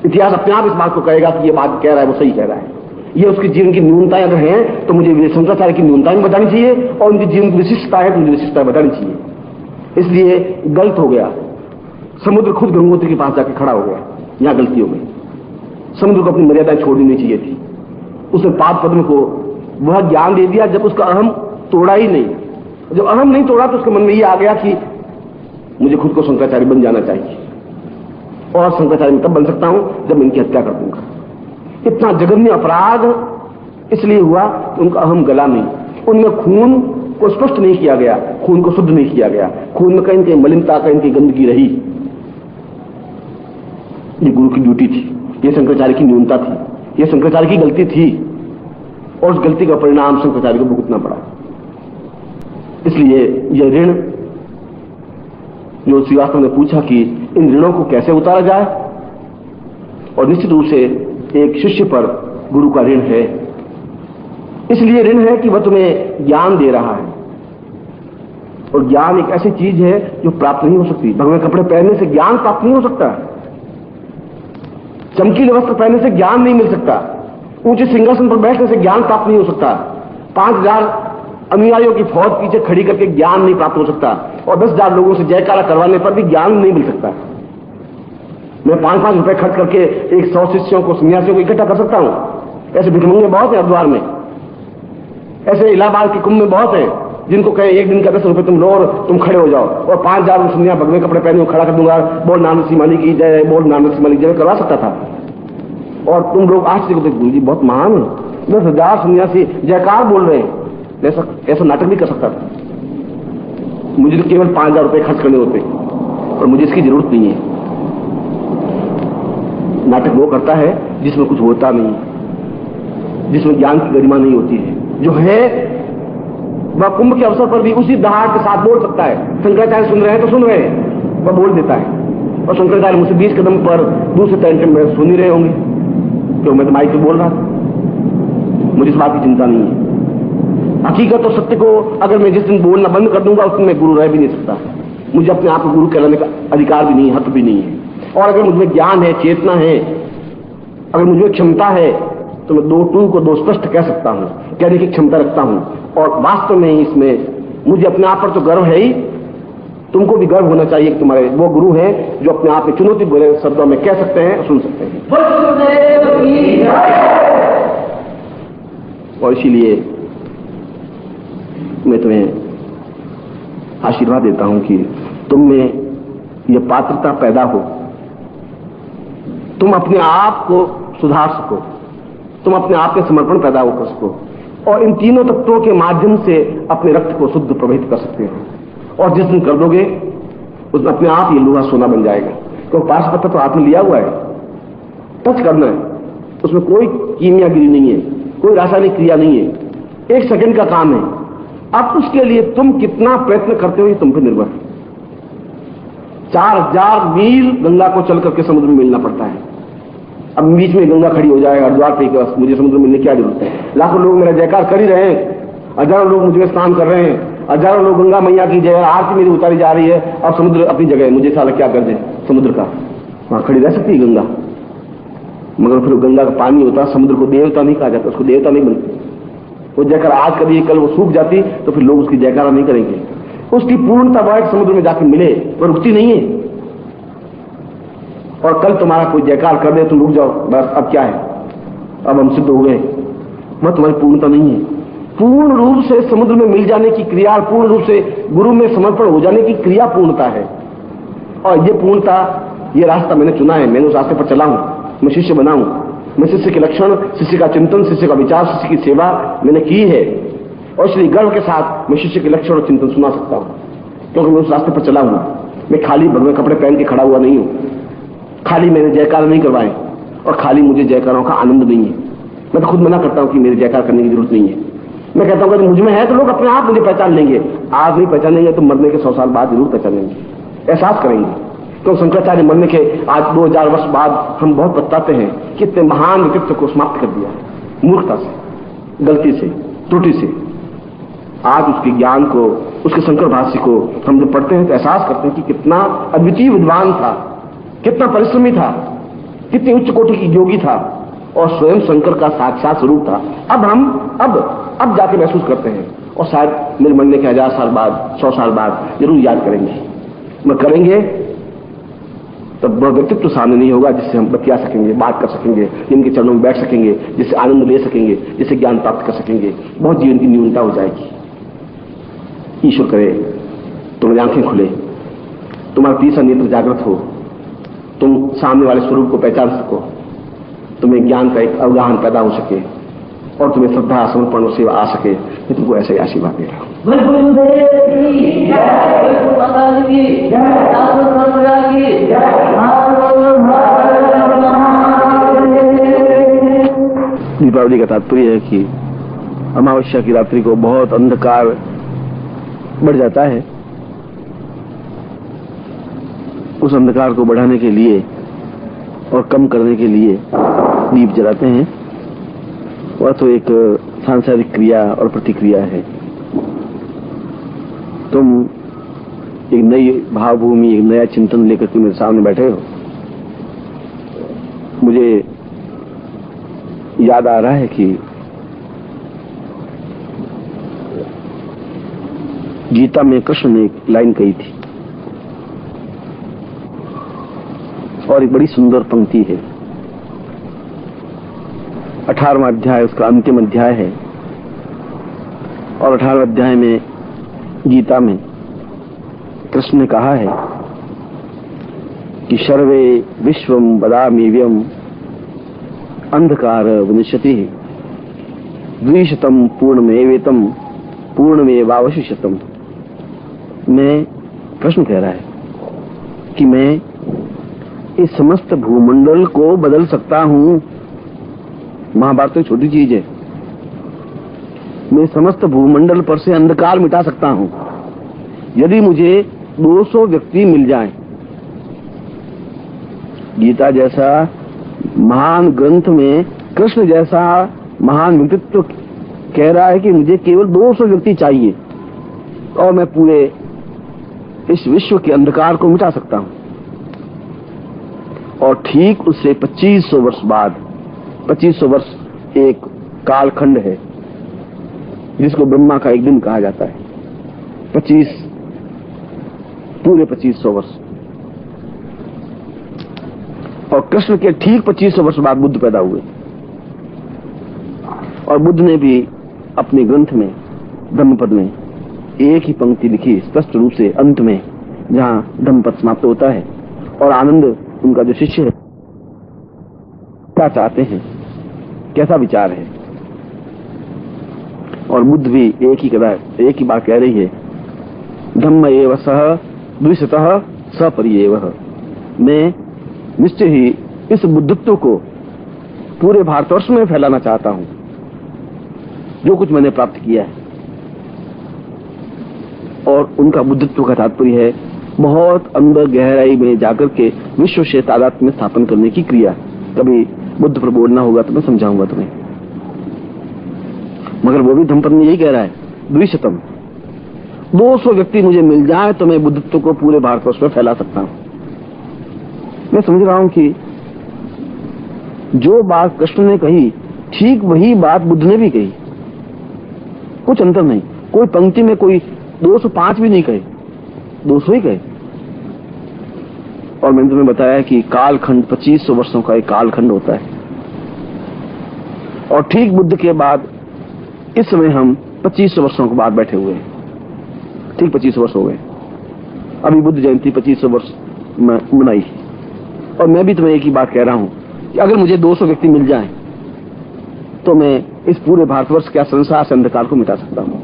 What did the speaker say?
इतिहास अपने आप इस बात को कहेगा कि ये बात कह रहा है वो सही कह रहा है। ये उसके जीवन की न्यूनताएं अगर हैं तो मुझे शंकराचार्य की न्यूनताएं बतानी चाहिए, और उनके जीवन की विशिष्टता है तो मुझे विशिष्टता बतानी चाहिए। इसलिए गलत हो गया। समुद्र खुद गंगोत्री के पास जाकर खड़ा हो गया, यहां गलती हो गई। समुद्र को अपनी मर्यादाएं छोड़नी नहीं चाहिए थी। उसने पाद पद्म को वह ज्ञान दे दिया जब उसका अहम तोड़ा ही नहीं। जब अहम नहीं तोड़ा तो उसके मन में ये आ गया कि मुझे खुद को शंकराचार्य बन जाना चाहिए, और शंकराचार्य मैं तब बन सकता हूं जब मैं इनकी हत्या कर दूंगा। इतना जघन्य अपराध इसलिए हुआ कि उनका अहम गला नहीं, उनमें खून को स्पष्ट नहीं किया गया, खून को शुद्ध नहीं किया गया, खून में कहीं कहीं मलिनता कहीं कहीं गंदगी रही। ये गुरु की ड्यूटी थी, ये शंकराचार्य की न्यूनता थी, ये शंकराचार्य की गलती थी, और उस गलती का परिणाम शंकराचार्य को भुगतना पड़ा। इसलिए यह ऋण जो श्रीवास्तव ने पूछा कि इन ऋणों को कैसे उतारा जाए, और निश्चित रूप से एक शिष्य पर गुरु का ऋण है। इसलिए ऋण है कि वह तुम्हें ज्ञान दे रहा है, और ज्ञान एक ऐसी चीज है जो प्राप्त नहीं हो सकती। भगवे कपड़े पहनने से ज्ञान प्राप्त नहीं हो सकता, चमकीले वस्त्र पहनने से ज्ञान नहीं मिल सकता, ऊंचे सिंहासन पर बैठने से ज्ञान प्राप्त नहीं हो सकता, 5000 अनुयायियों की फौज पीछे खड़ी करके ज्ञान नहीं प्राप्त हो सकता, और 10,000 लोगों से जयकारा करवाने पर भी ज्ञान नहीं मिल सकता। मैं 5-5 रुपए खर्च करके 100 शिष्यों को, सन्यासियों को इकट्ठा कर सकता हूं। ऐसे भिखमंगे बहुत है हरिद्वार में, ऐसे इलाहाबाद के कुंभ में बहुत है, जिनको कहे एक दिन का 10 रुपए तुम लो और तुम खड़े हो जाओ, और 5,000 सन्यास भगवे कपड़े पहने खड़ा कर दूंगा, बोल नानक सिंह की जय, बोल नानक सिंह की जय करवा सकता था। और तुम लोग आश्चर्य होते, गुरु जी बहुत महान है, 10,000 सन्यासी जयकार बोल रहे हैं, ऐसा नाटक भी कर सकता था। मुझे तो केवल 5,000 रुपए खर्च करने होते, और मुझे इसकी जरूरत नहीं है। नाटक वो करता है जिसमें कुछ होता नहीं, जिसमें ज्ञान की गरिमा नहीं होती है। जो है वह कुंभ के अवसर पर भी उसी दहाड़ के साथ बोल सकता है। शंकराचार्य सुन रहे हैं तो सुन रहे हैं, वह बोल देता है, और शंकराचार्य मुझसे 20 कदम पर दूसरे टेंट में सुन ही रहे होंगे, क्यों मैं तो माइक से बोल रहा था। मुझे इस बात की चिंता नहीं है। हकीकत और सत्य को अगर मैं जिस दिन बोलना बंद कर दूंगा उस दिन मैं गुरु रह भी नहीं सकता। मुझे अपने आप को गुरु कहलाने का अधिकार भी नहीं है, हक भी नहीं है। और अगर मुझमें ज्ञान है, चेतना है, अगर मुझमें क्षमता है, तो मैं 2 को 2 स्पष्ट कह सकता हूं, कहने की क्षमता रखता हूं। और वास्तव में इसमें मुझे अपने आप पर तो गर्व है ही, तुमको भी गर्व होना चाहिए कि तुम्हारे वो गुरु हैं जो अपने आप में चुनौती भरे शब्दों में कह सकते हैं और सुन सकते हैं। और इसीलिए मैं तुम्हें आशीर्वाद देता हूं कि तुम में यह पात्रता पैदा हो, तुम अपने आप को सुधार सको, तुम अपने आप में समर्पण पैदा हो कर सको, और इन तीनों तत्वों के माध्यम से अपने रक्त को शुद्ध प्रभावित कर सकते हो। और जिस दिन कर दोगे उसमें अपने आप ये लोहा सोना बन जाएगा, क्योंकि पाशपत्र तो हाथ में लिया हुआ है, टच करना है, उसमें कोई कीमियागिरी नहीं है, कोई रासायनिक क्रिया नहीं है, 1 सेकंड का काम है। अब उसके लिए तुम कितना प्रयत्न करते हो ये तुम पर निर्भर है। 4000 मील गंगा को चल करके समुद्र में मिलना पड़ता है। अब बीच में गंगा खड़ी हो जाए हरिद्वार पे, मुझे समुद्र में मिलने की क्या जरूरत है? लाखों लोग मेरा जयकार कर ही रहे हैं, हजारों लोग मुझे स्नान कर रहे हैं, हजारों लोग गंगा मैया की जय आरती मेरी उतारी जा रही है, और समुद्र अपनी जगह है, मुझे साला क्या कर दे समुद्र का? वहां खड़ी रह सकती है गंगा, मगर फिर गंगा का पानी होता, समुद्र को देवता नहीं कहा जाता, उसको देवता नहीं बनती। वो जयकार आज कभी कल वो सूख जाती तो फिर लोग उसकी जयकारा नहीं करेंगे। उसकी पूर्णता वह समुद्र में जाकर मिले, वो रुकती नहीं है। और कल तुम्हारा कोई जयकार कर दे तुम रुक जाओ, बस अब क्या है, अब हम सिद्ध हो गए, वह तुम्हारी पूर्णता नहीं है। पूर्ण रूप से समुद्र में मिल जाने की क्रिया, पूर्ण रूप से गुरु में समर्पण हो जाने की क्रिया पूर्णता है। और ये पूर्णता, ये रास्ता मैंने चुना है, मैंने उस रास्ते पर चला हूं, मैं शिष्य बना हूं। मैं शिष्य के लक्षण, शिष्य का चिंतन, शिष्य का विचार, शिष्य की सेवा मैंने की है, और इसलिए गर्व के साथ मैं शिष्य के लक्षण और चिंतन सुना सकता हूं, क्योंकि मैं उस रास्ते पर चला हूं। मैं खाली भगवे कपड़े पहन के खड़ा हुआ नहीं हूं, खाली मैंने जयकार नहीं करवाए, और खाली मुझे जयकारों का आनंद नहीं है। मैं तो खुद मना करता हूं कि मेरे जयकार करने की जरूरत नहीं है। मैं कहता हूं कि मुझ में है तो लोग अपने आप मुझे पहचान लेंगे, आज नहीं पहचानेंगे तो मरने के 100 साल बाद जरूर पहचानेंगे, एहसास करेंगे। तो शंकराचार्य मरने के आज 2000 वर्ष बाद हम बहुत पछताते हैं कि इतने महान व्यक्तित्व को समाप्त कर दिया, मूर्खता से, गलती से, त्रुटि से। आज उसके ज्ञान को, उसके शंकर भाष्य को हम जब पढ़ते हैं तो एहसास करते हैं कि कितना अद्वितीय विद्वान था, कितना परिश्रमी था, कितनी उच्च कोटि की योगी था और स्वयं शंकर का साक्षात स्वरूप था। अब जाके महसूस करते हैं और शायद मेरे मरने के 1000 साल बाद, 100 साल बाद जरूर याद करेंगे। मैं करेंगे तब वह व्यक्तित्व सामने नहीं होगा जिससे हम बतिया सकेंगे, बात कर सकेंगे, जिनके चरणों में बैठ सकेंगे, जिससे आनंद ले सकेंगे, जिससे ज्ञान प्राप्त कर सकेंगे। बहुत जीवन की न्यूनता हो जाएगी। ईश्वर करे तुम्हारी आंखें खुले, तुम्हारा तीसरा नेत्र जागृत हो, तुम सामने वाले स्वरूप को पहचान सको, तुम्हें ज्ञान का एक अवगाहन पैदा हो सके और तुम्हें श्रद्धा, समर्पण और सेवा आ सके। मैं तुमको ऐसे ही आशीर्वाद दे रहा हूं। दीपावली का तात्पर्य है कि अमावस्या की रात्रि को बहुत अंधकार बढ़ जाता है। उस अंधकार को बढ़ाने के लिए और कम करने के लिए दीप जलाते हैं। वह तो एक सांसारिक क्रिया और प्रतिक्रिया है। तुम एक नई भावभूमि, एक नया चिंतन लेकर के मेरे सामने बैठे हो। मुझे याद आ रहा है कि गीता में कृष्ण ने एक लाइन कही थी और एक बड़ी सुंदर पंक्ति है। 18वां अध्याय उसका अंतिम अध्याय है और 18वें अध्याय में गीता में कृष्ण ने कहा है कि सर्वे विश्वम वदाम्यव्यम अंधकार विनश्यति द्विशतम पूर्णमेवेतम पूर्णमेवावशिष्यतम। मैं कृष्ण कह रहा है कि मैं इस समस्त भूमंडल को बदल सकता हूं। महाभारत तो छोटी चीज है। मैं समस्त भूमंडल पर से अंधकार मिटा सकता हूं यदि मुझे 200 व्यक्ति मिल जाएं। गीता जैसा महान ग्रंथ में कृष्ण जैसा महान व्यक्तित्व कह रहा है कि मुझे केवल 200 व्यक्ति चाहिए और मैं पूरे इस विश्व के अंधकार को मिटा सकता हूं। और ठीक उससे 2500 वर्ष बाद, 2500 वर्ष एक कालखंड है जिसको ब्रह्मा का एक दिन कहा जाता है। पूरे 2500 वर्ष। और कृष्ण के ठीक 2500 वर्ष बाद बुद्ध पैदा हुए और बुद्ध ने भी अपने ग्रंथ में धम्मपद में एक ही पंक्ति लिखी स्पष्ट रूप से अंत में, जहां धम्मपद समाप्त होता है और आनंद उनका जो शिष्य है क्या चाहते हैं, कैसा विचार है। और बुद्ध भी एक ही बात कह रही है, धम्म एव सह द्विशतः सपरियेवः। मैं निश्चय ही इस बुद्धत्व को पूरे भारतवर्ष में फैलाना चाहता हूं जो कुछ मैंने प्राप्त किया है। और उनका बुद्धत्व का तात्पर्य है बहुत अंदर गहराई में जाकर के विश्व से तादात्म्य में स्थापन करने की क्रिया। कभी बुद्ध पर बोलना होगा तो मैं समझाऊंगा तुम्हें, मगर वो भी धम्मपद में यही कह रहा है, द्विशतम 200 व्यक्ति मुझे मिल जाए तो मैं बुद्धत्व को पूरे भारतवर्ष में फैला सकता हूं। मैं समझ रहा हूं कि जो बात कृष्ण ने कही ठीक वही बात बुद्ध ने भी कही, कुछ अंतर नहीं। कोई पंक्ति में कोई 205 भी नहीं कहे, 200 ही कहे। और मैंने तुम्हें बताया कि कालखंड 2500 वर्षों का एक कालखंड होता है और ठीक बुद्ध के बाद इस समय हम 2500 वर्षों के बाद बैठे हुए हैं। ठीक 2500 वर्ष हो गए। अभी बुद्ध जयंती 2500 वर्ष मनाई और मैं भी तुम्हें एक ही बात कह रहा हूं कि अगर मुझे 200 व्यक्ति मिल जाएं तो मैं इस पूरे भारतवर्ष के संसार से अंधकार को मिटा सकता हूं।